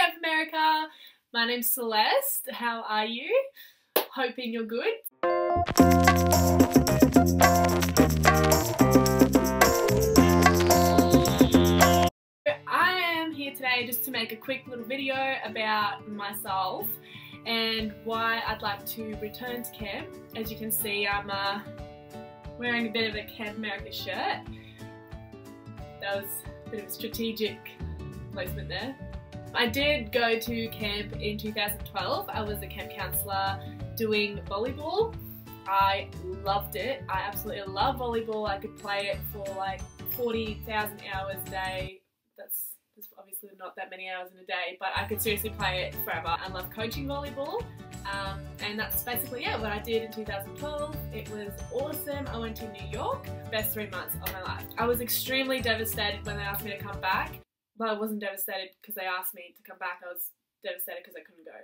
Camp America. My name's Celeste. How are you? Hoping you're good. I am here today just to make a quick little video about myself and why I'd like to return to camp. As you can see, I'm wearing a bit of a Camp America shirt. That was a bit of a strategic placement there. I did go to camp in 2012. I was a camp counsellor doing volleyball. I loved it. I absolutely love volleyball. I could play it for like 40,000 hours a day. That's obviously not that many hours in a day, but I could seriously play it forever. I love coaching volleyball, and that's basically what I did in 2012. It was awesome. I went to New York, best 3 months of my life. I was extremely devastated when they asked me to come back, but I wasn't devastated because they asked me to come back. I was devastated because I couldn't go.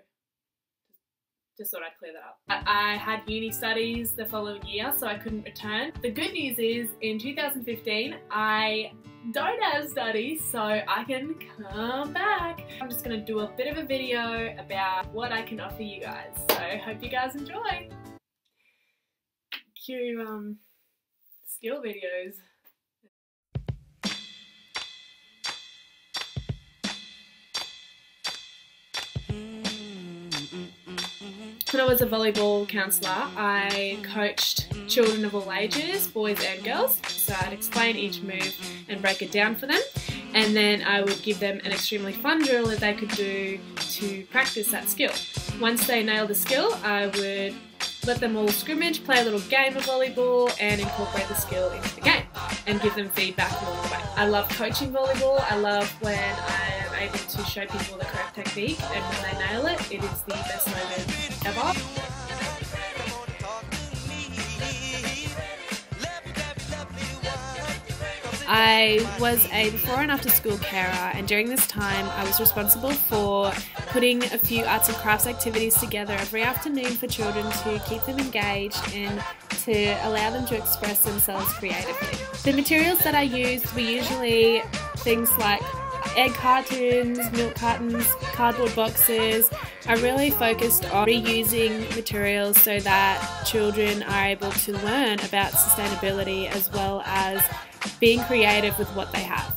Just thought I'd clear that up. I had uni studies the following year, so I couldn't return. The good news is, in 2015, I don't have studies, so I can come back. I'm just going to do a bit of a video about what I can offer you guys, so hope you guys enjoy. Cue skill videos. When I was a volleyball counsellor, I coached children of all ages, boys and girls. So I'd explain each move and break it down for them, and then I would give them an extremely fun drill that they could do to practice that skill. Once they nailed the skill, I would let them all scrimmage, play a little game of volleyball and incorporate the skill into the game and give them feedback along the way. I love coaching volleyball. I love when I am able to show people the correct technique, and when they nail it, it is the best moment ever. I was a before and after school carer, and during this time I was responsible for putting a few arts and crafts activities together every afternoon for children to keep them engaged and to allow them to express themselves creatively. The materials that I used were usually things like egg cartons, milk cartons, cardboard boxes. I really focused on reusing materials so that children are able to learn about sustainability as well as being creative with what they have.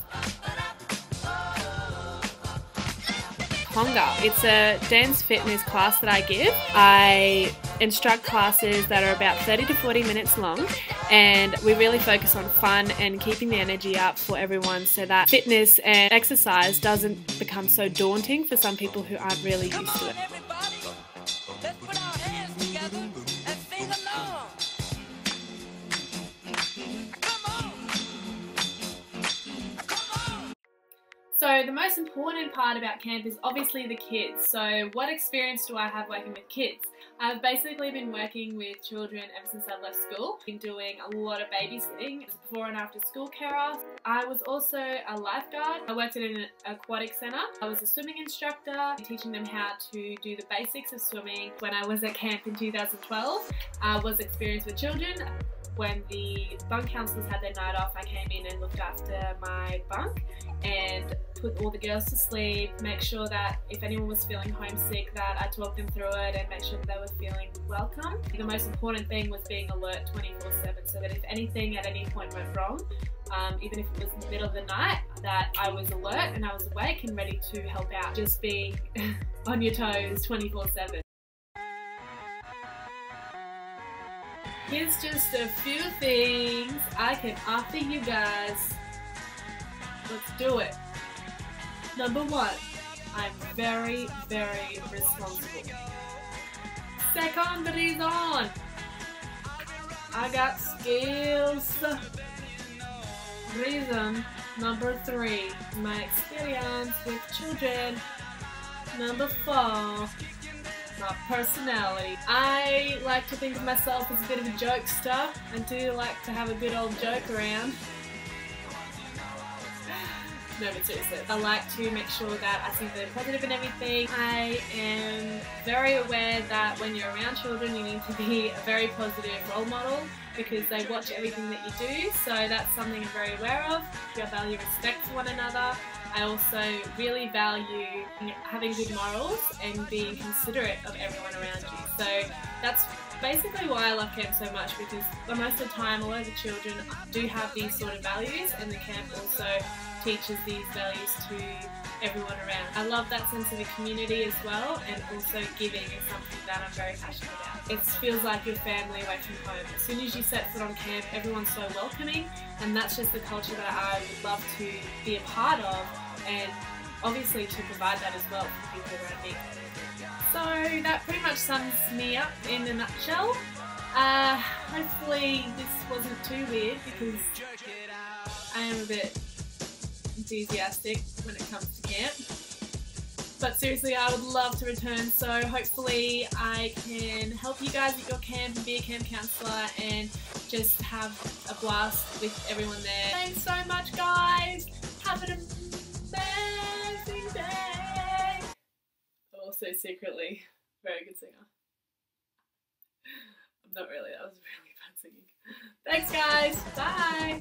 Conga. It's a dance fitness class that I give. I instruct classes that are about 30 to 40 minutes long, and we really focus on fun and keeping the energy up for everyone so that fitness and exercise doesn't become so daunting for some people who aren't really used to it. So the most important part about camp is obviously the kids. So what experience do I have working with kids? I've basically been working with children ever since I left school. I've been doing a lot of babysitting, before and after school carer. I was also a lifeguard. I worked at an aquatic centre. I was a swimming instructor, teaching them how to do the basics of swimming. When I was at camp in 2012, I was experienced with children. When the bunk counsellors had their night off, I came in and looked after my bunk and put all the girls to sleep, make sure that if anyone was feeling homesick that I talked them through it and make sure that they were feeling welcome. The most important thing was being alert 24/7, so that if anything at any point went wrong, even if it was in the middle of the night, that I was alert and I was awake and ready to help out. Just being on your toes 24/7. Here's just a few things I can offer you guys. Let's do it. Number one, I'm very, very responsible. Second reason, I got skills. Reason number three, my experience with children. Number four, my personality. I like to think of myself as a bit of a jokester. I do like to have a good old joke around. No, but seriously, I like to make sure that I see the positive in everything. I am very aware that when you're around children, you need to be a very positive role model because they watch everything that you do, so that's something I'm very aware of. I value respect for one another. I also really value having good morals and being considerate of everyone around you. So that's basically why I love camp so much, because most of the time a lot of the children do have these sort of values, and the camp also teaches these values to everyone around. I love that sense of a community as well, and also giving is something that I'm very passionate about. It feels like your family away from home. As soon as you set foot on camp, everyone's so welcoming, and that's just the culture that I would love to be a part of, and obviously to provide that as well for people around me. So that pretty much sums me up in a nutshell. Hopefully this wasn't too weird, because I am a bit enthusiastic when it comes to camp. But seriously, I would love to return, so hopefully I can help you guys at your camp and be a camp counsellor and just have a blast with everyone there. Thanks so much, guys! Have an amazing day! I'm also secretly a very good singer. I'm not really, that was really bad singing. Thanks guys, bye!